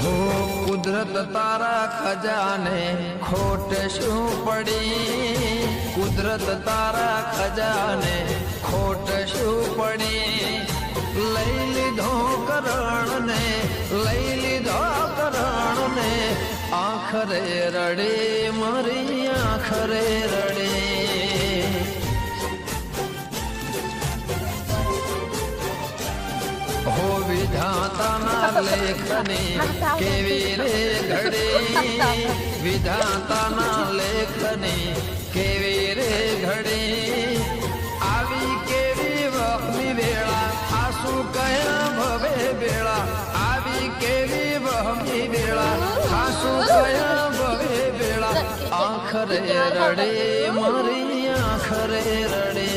हो कुदरत तारा खजाने खोट शू पड़ी, कुदरत तारा खजाने खोट शू पड़ी। लई लीधो करण ने, लई लीधो करण ने, आखरे रड़े मारी आखरे रड़े। हो विधाता ना लेखने केवी रे घड़े, विधाता ना लेखने केवी रे घड़े। आवी केवी वहमी वेळा आसू कया भवे बेळा, आवी केवी वहमी वेळा आसू कया भवे बेळा। आखरे रड़े मारी आखरे रड़े।